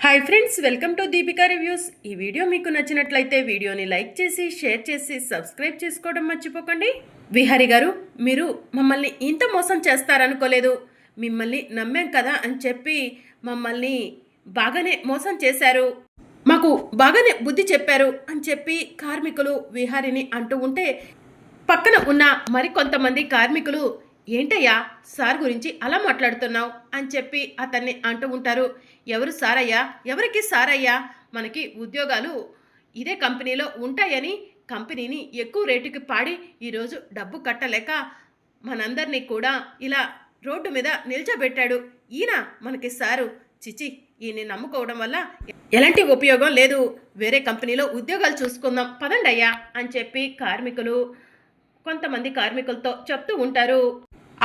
Hi friends, welcome to Deepika reviews. ఈ video మీకు నచ్చినట్లయితే వీడియోని లైక్ చేసి షేర్ చేసి సబ్స్క్రైబ్ చేసుకోవడం మర్చిపోకండి. విహారీ గారు, మీరు మమ్మల్ని ఇంత మోసం చేస్తారనుకోలేదు. మిమ్మల్ని నమ్మాం కదా అని చెప్పి మమ్మల్ని బాగానే మోసం చేశారు, మాకు బాగానే బుద్ధి చెప్పారు అని చెప్పి కార్మికులు విహారీని అంటూ ఉంటే పక్కన ఉన్న మరికొంతమంది కార్మికులు ఏంటయ్యా సార్ గురించి అలా మాట్లాడుతున్నావు అని చెప్పి అతన్ని అంటూ ఉంటారు. ఎవరు సారయ్యా, ఎవరికి సారయ్యా, మనకి ఉద్యోగాలు ఇదే కంపెనీలో ఉంటాయని కంపెనీని ఎక్కువ రేటుకి పాడి ఈరోజు డబ్బు కట్టలేక మనందరినీ కూడా ఇలా రోడ్డు మీద నిల్చోబెట్టాడు. ఈయన మనకి సారు. చిచి, ఈయన్ని నమ్ముకోవడం వల్ల ఎలాంటి ఉపయోగం లేదు. వేరే కంపెనీలో ఉద్యోగాలు చూసుకుందాం పదండి అయ్యా అని చెప్పి కార్మికులు కొంతమంది కార్మికులతో చెప్తూ ఉంటారు.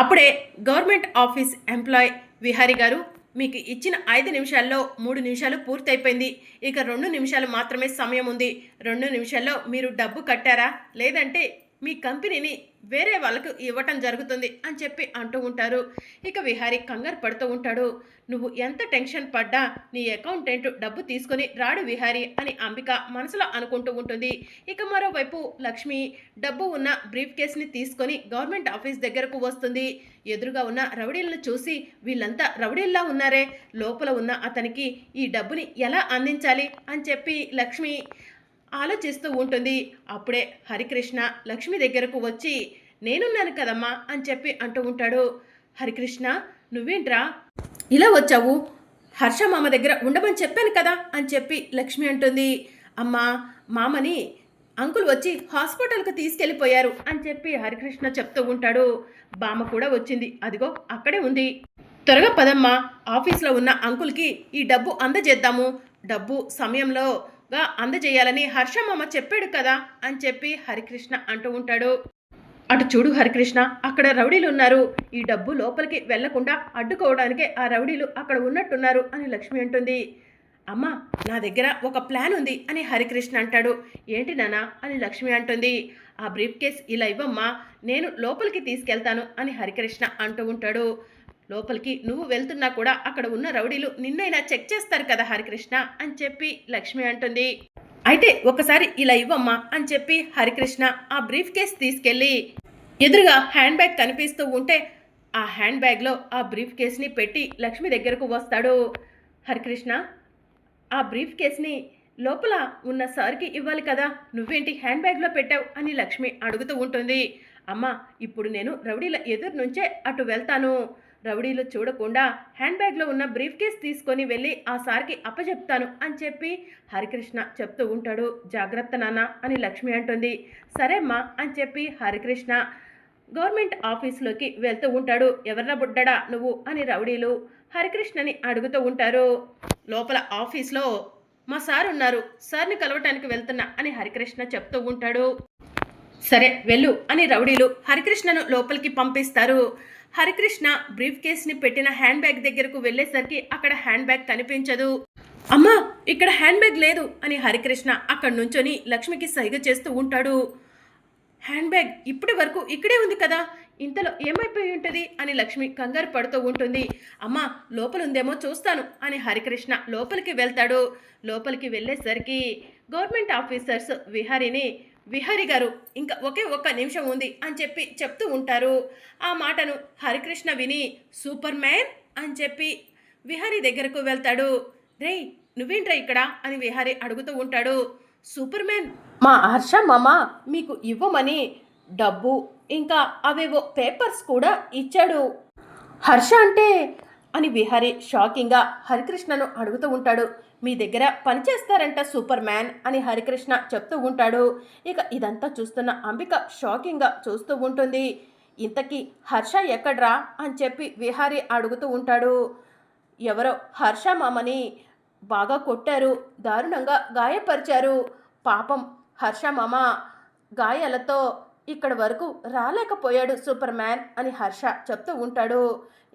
అప్పుడే గవర్నమెంట్ ఆఫీస్ ఎంప్లాయ్ విహారీ గారు, మీకు ఇచ్చిన 5 నిమిషాల్లో 3 నిమిషాలు పూర్తయిపోయింది. ఇక 2 నిమిషాలు మాత్రమే సమయం ఉంది. 2 నిమిషాల్లో మీరు డబ్బు కట్టారా, లేదంటే మీ కంపెనీని వేరే వాళ్ళకు ఇవ్వటం జరుగుతుంది అని చెప్పి అంటూ ఉంటారు. ఇక విహారీ కంగారు పడుతూ ఉంటాడు. నువ్వు ఎంత టెన్షన్ పడ్డా నీ అకౌంటెంట్ డబ్బు తీసుకొని రాడు విహారీ అని అంబిక మనసులో అనుకుంటూ ఉంటుంది. ఇక మరోవైపు లక్ష్మి డబ్బు ఉన్న బ్రీఫ్ కేస్ని తీసుకొని గవర్నమెంట్ ఆఫీస్ దగ్గరకు వస్తుంది. ఎదురుగా ఉన్న రౌడీలను చూసి వీళ్ళంతా రౌడీల్లా ఉన్నారే, లోపల ఉన్న అతనికి ఈ డబ్బుని ఎలా అందించాలి అని చెప్పి లక్ష్మి ఆలోచిస్తూ ఉంటుంది. అప్పుడే హరికృష్ణ లక్ష్మి దగ్గరకు వచ్చి నేనున్నాను కదమ్మా అని చెప్పి అంటూ ఉంటాడు. హరికృష్ణ, నువ్వేంట్రా ఇలా వచ్చావు? హర్ష మామ దగ్గర ఉండమని చెప్పాను కదా అని చెప్పి లక్ష్మి అంటుంది. అమ్మా, మామని అంకుల్ వచ్చి హాస్పిటల్కి తీసుకెళ్ళిపోయారు అని చెప్పి హరికృష్ణ చెప్తూ ఉంటాడు. బామ్మ కూడా వచ్చింది, అదిగో అక్కడే ఉంది. త్వరగా పదమ్మా, ఆఫీస్లో ఉన్న అంకుల్కి ఈ డబ్బు అందజేద్దాము. డబ్బు సమయంలోగా అందజేయాలని హర్ష మామ చెప్పాడు కదా అని చెప్పి హరికృష్ణ అంటూ ఉంటాడు. అటు చూడు హరికృష్ణ, అక్కడ రౌడీలు ఉన్నారు. ఈ డబ్బు లోపలికి వెళ్లకుండా అడ్డుకోవడానికే ఆ రౌడీలు అక్కడ ఉన్నట్టున్నారు అని లక్ష్మి అంటుంది. అమ్మా, నా దగ్గర ఒక ప్లాన్ ఉంది అని హరికృష్ణ అంటాడు. ఏంటి నానా అని లక్ష్మి అంటుంది. ఆ బ్రీఫ్ కేస్ ఇలా ఇవ్వమ్మా, నేను లోపలికి తీసుకెళ్తాను అని హరికృష్ణ అంటూ ఉంటాడు. లోపలికి నువ్వు వెళ్తున్నా కూడా అక్కడ ఉన్న రౌడీలు నిన్నైనా చెక్ చేస్తారు కదా హరికృష్ణ అని చెప్పి లక్ష్మి అంటుంది. అయితే ఒకసారి ఇలా ఇవ్వమ్మా అని చెప్పి హరికృష్ణ ఆ బ్రీఫ్ కేస్ తీసుకెళ్ళి ఎదురుగా హ్యాండ్ బ్యాగ్ కనిపిస్తూ ఉంటే ఆ హ్యాండ్ బ్యాగ్లో ఆ బ్రీఫ్ కేస్ని పెట్టి లక్ష్మి దగ్గరకు వస్తాడు. హరికృష్ణ, ఆ బ్రీఫ్ కేస్ని లోపల ఉన్న సార్కి ఇవ్వాలి కదా, నువ్వేంటి హ్యాండ్ బ్యాగ్లో పెట్టావు అని లక్ష్మి అడుగుతూ ఉంటుంది. అమ్మా, ఇప్పుడు నేను రౌడీల ఎదురు నుంచే అటు వెళ్తాను. రౌడీలు చూడకుండా హ్యాండ్ బ్యాగ్లో ఉన్న బ్రీఫ్ కేస్ తీసుకొని వెళ్ళి ఆ సార్కి అప్పచెప్తాను అని చెప్పి హరికృష్ణ చెప్తూ ఉంటాడు. జాగ్రత్త నాన్న అని లక్ష్మి అంటుంది. సరే అమ్మా అని చెప్పి హరికృష్ణ గవర్నమెంట్ ఆఫీస్లోకి వెళ్తూ ఉంటాడు. ఎవర్రా బుడ్డడా నువ్వు అని రౌడీలు హరికృష్ణని అడుగుతూ ఉంటారు. లోపల ఆఫీస్లో మా సార్ ఉన్నారు, సార్ని కలవటానికి వెళ్తున్నా అని హరికృష్ణ చెప్తూ ఉంటాడు. సరే వెళ్ళు అని రౌడీలు హరికృష్ణను లోపలికి పంపిస్తారు. హరికృష్ణ బ్రీఫ్ కేస్ని పెట్టిన హ్యాండ్ బ్యాగ్ దగ్గరకు వెళ్ళేసరికి అక్కడ హ్యాండ్ బ్యాగ్ కనిపించదు. అమ్మా, ఇక్కడ హ్యాండ్ బ్యాగ్ లేదు అని హరికృష్ణ అక్కడి నుంచొని లక్ష్మికి సైగ చేస్తూ ఉంటాడు. హ్యాండ్ బ్యాగ్ ఇప్పటి వరకు ఇక్కడే ఉంది కదా, ఇంతలో ఏమైపోయి ఉంటుంది అని లక్ష్మి కంగారు పడుతూ ఉంటుంది. అమ్మా, లోపల ఉందేమో చూస్తాను అని హరికృష్ణ లోపలికి వెళ్తాడు. లోపలికి వెళ్ళేసరికి గవర్నమెంట్ ఆఫీసర్స్ విహారీ గారు ఇంకా ఒక్క నిమిషం ఉంది అని చెప్పి చెప్తూ ఉంటారు. ఆ మాటను హరికృష్ణ విని సూపర్ మ్యాన్ అని చెప్పి విహారీ దగ్గరకు వెళ్తాడు. రేయ్, నువ్వేంట్రా ఇక్కడ అని విహారీ అడుగుతూ ఉంటాడు. సూపర్ మ్యాన్, మా హర్ష మామ మీకు ఇవ్వమని డబ్బు ఇంకా అవేవో పేపర్స్ కూడా ఇచ్చాడు. హర్ష అంటే అని విహారీ షాకింగ్గా హరికృష్ణను అడుగుతూ ఉంటాడు. మీ దగ్గర పనిచేస్తారంట సూపర్ మ్యాన్ అని హరికృష్ణ చెప్తూ ఉంటాడు. ఇక ఇదంతా చూస్తున్న అంబిక షాకింగ్గా చూస్తూ ఉంటుంది. ఇంతకీ హర్ష ఎక్కడ్రా అని చెప్పి విహారీ అడుగుతూ ఉంటాడు. ఎవరో హర్ష మామని బాగా కొట్టారు, దారుణంగా గాయపరిచారు. పాపం హర్ష మామ గాయాలతో ఇక్కడ వరకు రాలేకపోయాడు సూపర్ మ్యాన్ అని హర్ష చెప్తూ ఉంటాడు.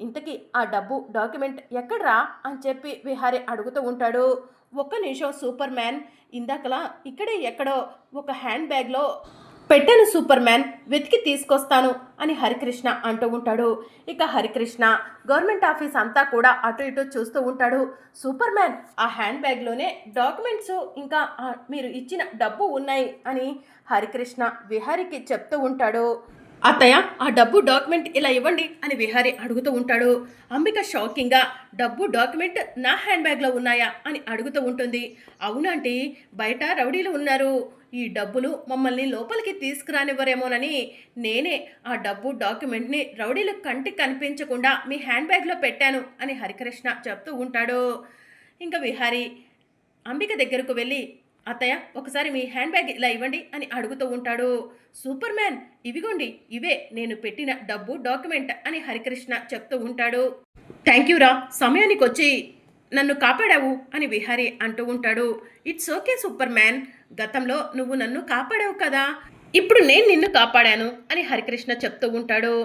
ఇంతకీ ఆ డబ్బు డాక్యుమెంట్ ఎక్కడ్రా అని చెప్పి విహారీ అడుగుతూ ఉంటాడు. ఒక్క నిమిషం సూపర్ మ్యాన్, ఇందాకలా ఇక్కడే ఎక్కడో ఒక హ్యాండ్ బ్యాగ్లో పెట్టెను సూపర్ మ్యాన్ వెతికి తీసుకొస్తాను అని హరికృష్ణ అంటూ ఉంటాడు. ఇక హరికృష్ణ గవర్నమెంట్ ఆఫీస్ అంతా కూడా అటు ఇటు చూస్తూ ఉంటాడు. సూపర్ మ్యాన్ ఆ హ్యాండ్ బ్యాగ్లోనే డాక్యుమెంట్స్ ఇంకా మీరు ఇచ్చిన డబ్బు ఉన్నాయి అని హరికృష్ణ విహారికి చెప్తూ ఉంటాడు. అత్తయ్య ఆ డబ్బు డాక్యుమెంట్ ఇలా ఇవ్వండి అని విహారి అడుగుతూ ఉంటాడు. అంబిక షాకింగ్గా డబ్బు డాక్యుమెంట్ నా హ్యాండ్ బ్యాగ్లో ఉన్నాయా అని అడుగుతూ ఉంటుంది. అవునంటే బయట రౌడీలు ఉన్నారు, ఈ డబ్బులు మమ్మల్ని లోపలికి తీసుకురానివ్వరేమోనని నేనే ఆ డబ్బు డాక్యుమెంట్ని రౌడీలు కంటికి కనిపించకుండా మీ హ్యాండ్ బ్యాగ్లో పెట్టాను అని హరికృష్ణ చెప్తూ ఉంటాడు. ఇంకా విహారి అంబిక దగ్గరకు వెళ్ళి అత్తయ్య ఒకసారి మీ హ్యాండ్ బ్యాగ్ ఇలా ఇవ్వండి అని అడుగుతూ ఉంటాడు. సూపర్ మ్యాన్ ఇవిగోండి ఇవే నేను పెట్టిన డబ్బు డాక్యుమెంట్ అని హరికృష్ణ చెప్తూ ఉంటాడు. థ్యాంక్ యూ రా, సమయానికి వచ్చి నన్ను కాపాడావు అని విహారీ అంటూ ఉంటాడు. ఇట్స్ ఓకే సూపర్ మ్యాన్, గతంలో నువ్వు నన్ను కాపాడావు కదా, ఇప్పుడు నేను నిన్ను కాపాడాను అని హరికృష్ణ చెప్తూ ఉంటాడు.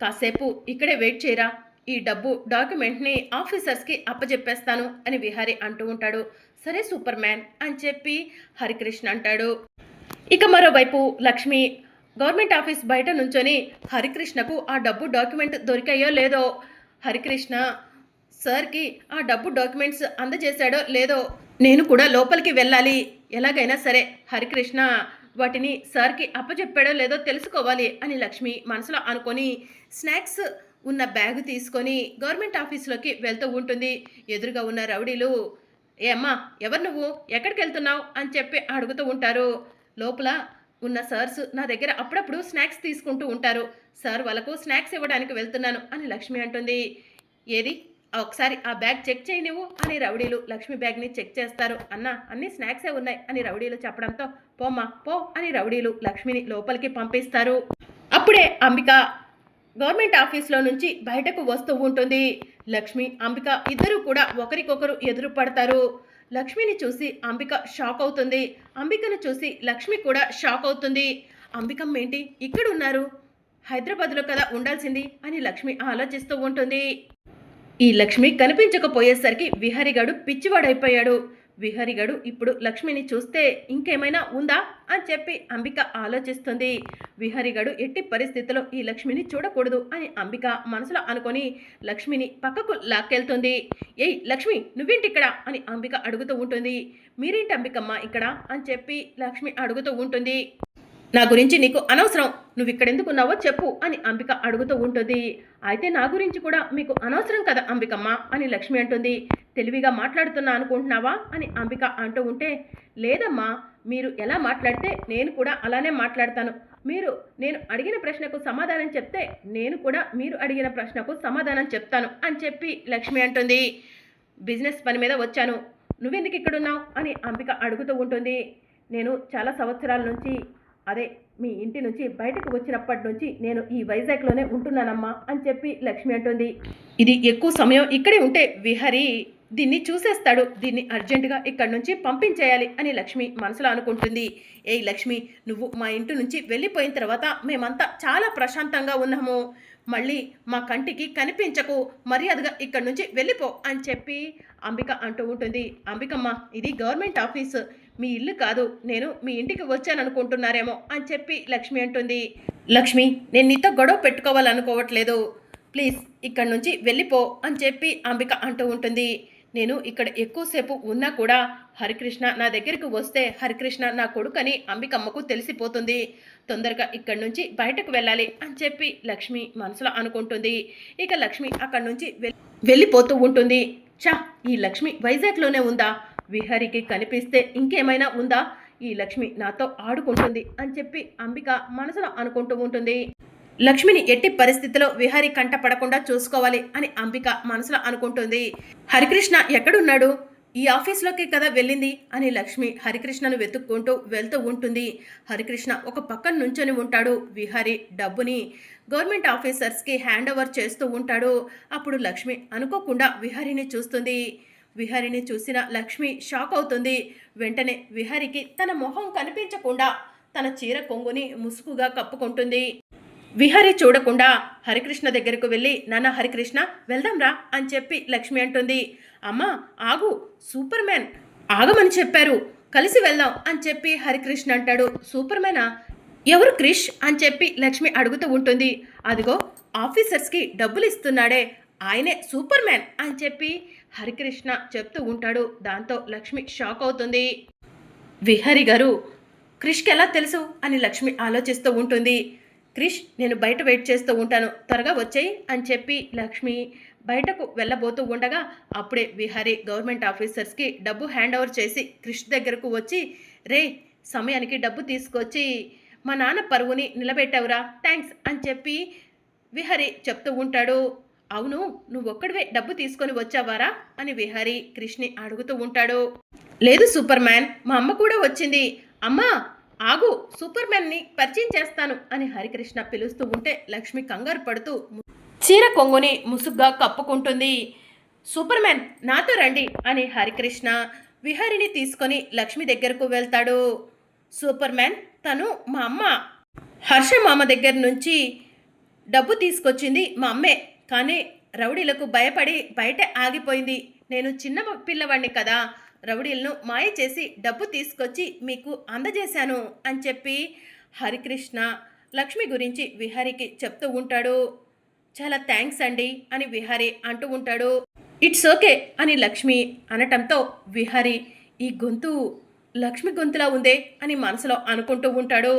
కాసేపు ఇక్కడే వెయిట్ చేయరా, ఈ డబ్బు డాక్యుమెంట్ని ఆఫీసర్స్కి అప్పచెప్పేస్తాను అని విహారీ అంటూ ఉంటాడు. సరే సూపర్ మ్యాన్ అని చెప్పి హరికృష్ణ అంటాడు. ఇక మరోవైపు లక్ష్మి గవర్నమెంట్ ఆఫీస్ బయట నుంచొని హరికృష్ణకు ఆ డబ్బు డాక్యుమెంట్ దొరికాయో లేదో, హరికృష్ణ సార్కి ఆ డబ్బు డాక్యుమెంట్స్ అందజేశాడో లేదో, నేను కూడా లోపలికి వెళ్ళాలి, ఎలాగైనా సరే హరికృష్ణ వాటిని సార్కి అప్పచెప్పాడో లేదో తెలుసుకోవాలి అని లక్ష్మి మనసులో అనుకొని స్నాక్స్ ఉన్న బ్యాగ్ తీసుకొని గవర్నమెంట్ ఆఫీస్లోకి వెళ్తూ ఉంటుంది. ఎదురుగా ఉన్న రౌడీలు ఏ అమ్మా ఎవరు నువ్వు, ఎక్కడికి వెళ్తున్నావు అని చెప్పి అడుగుతూ ఉంటారు. లోపల ఉన్న సార్స్ నా దగ్గర అప్పుడప్పుడు స్నాక్స్ తీసుకుంటూ ఉంటారు, సార్ వాళ్ళకు స్నాక్స్ ఇవ్వడానికి వెళ్తున్నాను అని లక్ష్మి అంటుంది. ఏది ఒకసారి ఆ బ్యాగ్ చెక్ చేయి నువ్వు అని రౌడీలు లక్ష్మి బ్యాగ్ని చెక్ చేస్తారు. అన్న అన్ని స్నాక్సే ఉన్నాయి అని రౌడీలు చెప్పడంతో పోమ్మా పో అని రౌడీలు లక్ష్మిని లోపలికి పంపిస్తారు. అప్పుడే అంబిక గవర్నమెంట్ ఆఫీస్లో నుంచి బయటకు వస్తూ ఉంటుంది. లక్ష్మి అంబిక ఇద్దరు కూడా ఒకరికొకరు ఎదురు పడతారు. లక్ష్మిని చూసి అంబిక షాక్ అవుతుంది, అంబికను చూసి లక్ష్మి కూడా షాక్ అవుతుంది. అంబికమ్మ ఏంటి ఇక్కడ ఉన్నారు, హైదరాబాద్లో కదా ఉండాల్సింది అని లక్ష్మి ఆలోచిస్తూ ఉంటుంది. ఈ లక్ష్మి కనిపించకపోయేసరికి విహారిగాడు పిచ్చివాడైపోయాడు. విహారిగాడు ఇప్పుడు లక్ష్మిని చూస్తే ఇంకేమైనా ఉందా అని చెప్పి అంబిక ఆలోచిస్తుంది. విహారిగాడు ఎట్టి పరిస్థితిలో ఈ లక్ష్మిని చూడకూడదు అని అంబిక మనసులో అనుకొని లక్ష్మిని పక్కకు లాక్కెళ్తుంది. ఏయ్ లక్ష్మి నువ్వేంటి ఇక్కడ అని అంబిక అడుగుతూ ఉంటుంది. మీరేంటి అంబికమ్మ ఇక్కడ అని చెప్పి లక్ష్మి అడుగుతూ ఉంటుంది. నా గురించి నీకు అనవసరం, నువ్వు ఇక్కడెందుకున్నావో చెప్పు అని అంబిక అడుగుతూ ఉంటుంది. అయితే నా గురించి కూడా మీకు అనవసరం కదా అంబికమ్మ అని లక్ష్మి అంటుంది. తెలివిగా మాట్లాడుతున్నా అనుకుంటున్నావా అని అంబిక అంటూ ఉంటే, లేదమ్మా మీరు ఎలా మాట్లాడితే నేను కూడా అలానే మాట్లాడతాను, మీరు నేను అడిగిన ప్రశ్నకు సమాధానం చెప్తే నేను కూడా మీరు అడిగిన ప్రశ్నకు సమాధానం చెప్తాను అని చెప్పి లక్ష్మి అంటుంది. బిజినెస్ పని మీద వచ్చాను, నువ్వెందుకు ఇక్కడున్నావు అని అంబిక అడుగుతూ ఉంటుంది. నేను చాలా సంవత్సరాల నుంచి అదే మీ ఇంటి నుంచి బయటకు వచ్చినప్పటి నుంచి నేను ఈ వైజాగ్లోనే ఉంటున్నానమ్మా అని చెప్పి లక్ష్మి అంటుంది. ఇది ఎక్కువ సమయం ఇక్కడే ఉంటే విహరి దీన్ని చూసేస్తాడు, దీన్ని అర్జెంటుగా ఇక్కడి నుంచి పంపించేయాలి అని లక్ష్మి మనసులో అనుకుంటుంది. ఏయ్ లక్ష్మి నువ్వు మా ఇంటి నుంచి వెళ్ళిపోయిన తర్వాత మేమంతా చాలా ప్రశాంతంగా ఉన్నాము, మళ్ళీ మా కంటికి కనిపించకు, మర్యాదగా ఇక్కడి నుంచి వెళ్ళిపో అని చెప్పి అంబిక అంటూ ఉంటుంది. అంబికమ్మ ఇది గవర్నమెంట్ ఆఫీసు, మీ ఇల్లు కాదు, నేను మీ ఇంటికి వచ్చాననుకుంటున్నారేమో అని చెప్పి లక్ష్మి అంటుంది. లక్ష్మి నేను నీతో గొడవ పెట్టుకోవాలనుకోవట్లేదు, ప్లీజ్ ఇక్కడి నుంచి వెళ్ళిపో అని చెప్పి అంబిక అంటూ ఉంటుంది. నేను ఇక్కడ ఎక్కువసేపు ఉన్నా కూడా హరికృష్ణ నా దగ్గరికి వస్తే హరికృష్ణ నా కొడుకని అంబికమ్మకు తెలిసిపోతుంది, తొందరగా ఇక్కడి నుంచి బయటకు వెళ్ళాలి అని చెప్పి లక్ష్మి మనసులో అనుకుంటుంది. ఇక లక్ష్మి అక్కడి నుంచి వెళ్ళిపోతూ ఉంటుంది. చా ఈ లక్ష్మి వైజాగ్లోనే ఉందా, విహారికి కనిపిస్తే ఇంకేమైనా ఉందా, ఈ లక్ష్మి నాతో ఆడుకుంటుంది అని చెప్పి అంబిక మనసులో అనుకుంటూ ఉంటుంది. లక్ష్మిని ఎట్టి పరిస్థితిలో విహారీ కంట పడకుండా చూసుకోవాలి అని అంబిక మనసులో అనుకుంటుంది. హరికృష్ణ ఎక్కడున్నాడు, ఈ ఆఫీస్లోకి కదా వెళ్ళింది అని లక్ష్మి హరికృష్ణను వెతుక్కుంటూ వెళ్తూ ఉంటుంది. హరికృష్ణ ఒక పక్కన నుంచొని ఉంటాడు. విహారీ డబ్బుని గవర్నమెంట్ ఆఫీసర్స్కి హ్యాండ్ ఓవర్ చేస్తూ ఉంటాడు. అప్పుడు లక్ష్మి అనుకోకుండా విహారీని చూస్తుంది. విహారీని చూసిన లక్ష్మి షాక్ అవుతుంది. వెంటనే విహారీకి తన మొహం కనిపించకుండా తన చీర కొంగుని ముసుగుగా కప్పుకుంటుంది. విహారీ చూడకుండా హరికృష్ణ దగ్గరకు వెళ్ళి నాన్న హరికృష్ణ వెళ్దాంరా అని చెప్పి లక్ష్మి అంటుంది. అమ్మా ఆగు, సూపర్ మ్యాన్ ఆగమని చెప్పారు, కలిసి వెళ్దాం అని చెప్పి హరికృష్ణ అంటాడు. సూపర్ మ్యానా, ఎవరు క్రిష్ అని చెప్పి లక్ష్మి అడుగుతూ ఉంటుంది. అదిగో ఆఫీసర్స్కి డబ్బులు ఇస్తున్నాడే ఆయనే సూపర్ మ్యాన్ అని చెప్పి హరికృష్ణ చెప్తూ ఉంటాడు. దాంతో లక్ష్మి షాక్ అవుతుంది. విహారి గారు క్రిష్కి ఎలా తెలుసు అని లక్ష్మి ఆలోచిస్తూ ఉంటుంది. క్రిష్ నేను బయట వెయిట్ చేస్తూ ఉంటాను, త్వరగా వచ్చేయి అని చెప్పి లక్ష్మి బయటకు వెళ్ళబోతూ ఉండగా అప్పుడే విహారీ గవర్నమెంట్ ఆఫీసర్స్కి డబ్బు హ్యాండ్ ఓవర్ చేసి క్రిష్ దగ్గరకు వచ్చి, రే సమయానికి డబ్బు తీసుకొచ్చి మా నాన్న పరువుని నిలబెట్టావురా, థ్యాంక్స్ అని చెప్పి విహారీ చెప్తూ ఉంటాడు. అవును నువ్వొక్కడివే డబ్బు తీసుకొని వచ్చావారా అని విహారీ క్రిష్ని అడుగుతూ ఉంటాడు. లేదు సూపర్ మ్యాన్, మా అమ్మ కూడా వచ్చింది. అమ్మా ఆగు, సూపర్ మ్యాన్ని పరిచయం చేస్తాను అని హరికృష్ణ పిలుస్తూ ఉంటే లక్ష్మి కంగారు పడుతూ చీర కొంగుని ముసుగ్గా కప్పుకుంటుంది. సూపర్ మ్యాన్ నాతో రండి అని హరికృష్ణ విహారిని తీసుకొని లక్ష్మి దగ్గరకు వెళ్తాడు. సూపర్ మ్యాన్ తను మా అమ్మ, హర్ష మామ దగ్గర నుంచి డబ్బు తీసుకొచ్చింది మా అమ్మే, కానీ రౌడీలకు భయపడి బయట ఆగిపోయింది. నేను చిన్న పిల్లవాడిని కదా, రౌడీలను మాయ చేసి డబ్బు తీసుకొచ్చి మీకు అందజేశాను అని చెప్పి హరికృష్ణ లక్ష్మి గురించి విహారీకి చెప్తూ ఉంటాడు. చాలా థ్యాంక్స్ అండి అని విహారీ అంటూ ఉంటాడు. ఇట్స్ ఓకే అని లక్ష్మి అనటంతో విహారీ ఈ గొంతు లక్ష్మి గొంతులా ఉందే అని మనసులో అనుకుంటూ ఉంటాడు.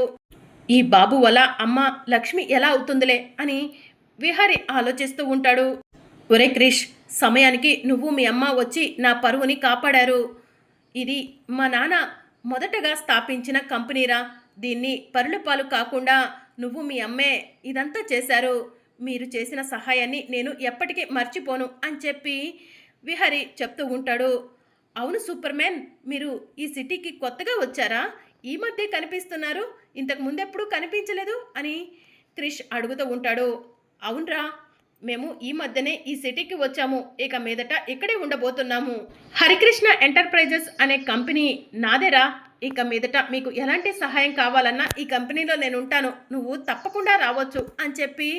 ఈ బాబు వల్ల అమ్మ లక్ష్మి ఎలా అవుతుందిలే అని విహారీ ఆలోచిస్తూ ఉంటాడు. ఒరే క్రిష్, సమయానికి నువ్వు మీ అమ్మ వచ్చి నా పరువుని కాపాడారు. ఇది మా నాన్న మొదటగా స్థాపించిన కంపెనీరా, దీన్ని పరుల పాలు కాకుండా నువ్వు మీ అమ్మే ఇదంతా చేశారు. మీరు చేసిన సహాయాన్ని నేను ఎప్పటికీ మర్చిపోను అని చెప్పి విహారీ చెప్తూ ఉంటాడు. అవును సూపర్ మ్యాన్, మీరు ఈ సిటీకి కొత్తగా వచ్చారా, ఈ మధ్య కనిపిస్తున్నారు, ఇంతకు ముందెప్పుడు కనిపించలేదు అని క్రిష్ అడుగుతూ ఉంటాడు. అవునరా, మేము ఈ మధ్యనే ఈ సిటీకి వచ్చాము, ఇక మీదట ఇక్కడే ఉండబోతున్నాము. హరికృష్ణ ఎంటర్ప్రైజెస్ అనే కంపెనీ నాదేరా, ఇక మీదట మీకు ఎలాంటి సహాయం కావాలన్నా ఈ కంపెనీలో నేను ఉంటాను, నువ్వు తప్పకుండా రావచ్చు అని చెప్పి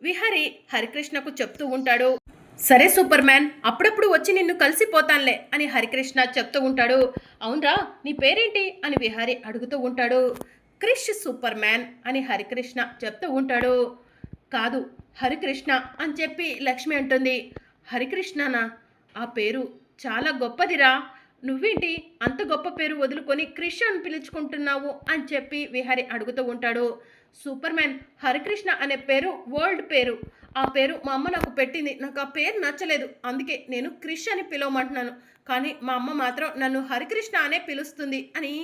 విహారీ హరికృష్ణకు చెప్తూ ఉంటాడు. సరే సూపర్ మ్యాన్, అప్పుడప్పుడు వచ్చి నిన్ను కలిసిపోతానులే అని హరికృష్ణ చెప్తూ ఉంటాడు. అవునరా, నీ పేరేంటి అని విహారీ అడుగుతూ ఉంటాడు. క్రిష్ సూపర్ మ్యాన్ అని హరికృష్ణ చెప్తూ ఉంటాడు. కాదు హరికృష్ణ అని చెప్పి లక్ష్మి అంటుంది. హరికృష్ణనా, ఆ పేరు చాలా గొప్పదిరా, నువ్వేంటి అంత గొప్ప పేరు వదులుకొని క్రిష్ అని పిలుచుకుంటున్నావు అని చెప్పి విహారీ అడుగుతూ ఉంటాడు. సూపర్ మ్యాన్, హరికృష్ణ అనే పేరు వరల్డ్ పేరు, ఆ పేరు మా అమ్మ నాకు పెట్టింది, నాకు ఆ పేరు నచ్చలేదు, అందుకే నేను క్రిష్ అని పిలవమంటున్నాను, కానీ మా అమ్మ మాత్రం నన్ను హరికృష్ణ అనే పిలుస్తుంది అని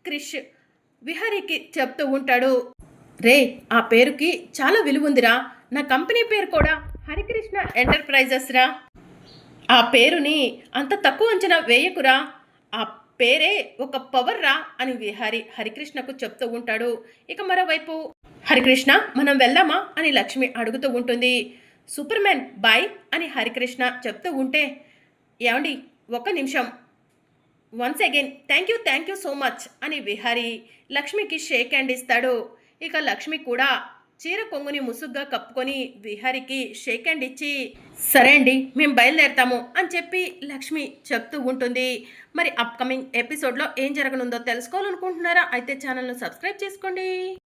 క్రిష్ విహారీకి చెప్తూ ఉంటాడు. రే ఆ పేరుకి చాలా విలువుందిరా, నా కంపెనీ పేరు కూడా హరికృష్ణ ఎంటర్ప్రైజెస్ రా, ఆ పేరుని అంత తక్కువ అంచనా వేయకురా, ఆ పేరే ఒక పవర్ రా అని విహారీ హరికృష్ణకు చెప్తూ ఉంటాడు. ఇక మరోవైపు హరికృష్ణ మనం వెళ్దామా అని లక్ష్మి అడుగుతూ ఉంటుంది. సూపర్ మ్యాన్ బాయ్ అని హరికృష్ణ చెప్తూ ఉంటే, ఏమండి ఒక్క నిమిషం, once again thank you so much అని విహారీ లక్ష్మికి షేక్ హ్యాండ్ ఇస్తాడు. ఇక లక్ష్మి కూడా చీర కొంగుని ముసుగ్గా కప్పుకొని విహారీకి షేక్ హ్యాండ్ ఇచ్చి, సరే అండి మేము బయలుదేరతాము అని చెప్పి లక్ష్మి చెప్తూ ఉంటుంది. మరి అప్కమింగ్ ఎపిసోడ్లో ఏం జరగనుందో తెలుసుకోవాలనుకుంటున్నారా? అయితే ఛానల్ను సబ్స్క్రైబ్ చేసుకోండి.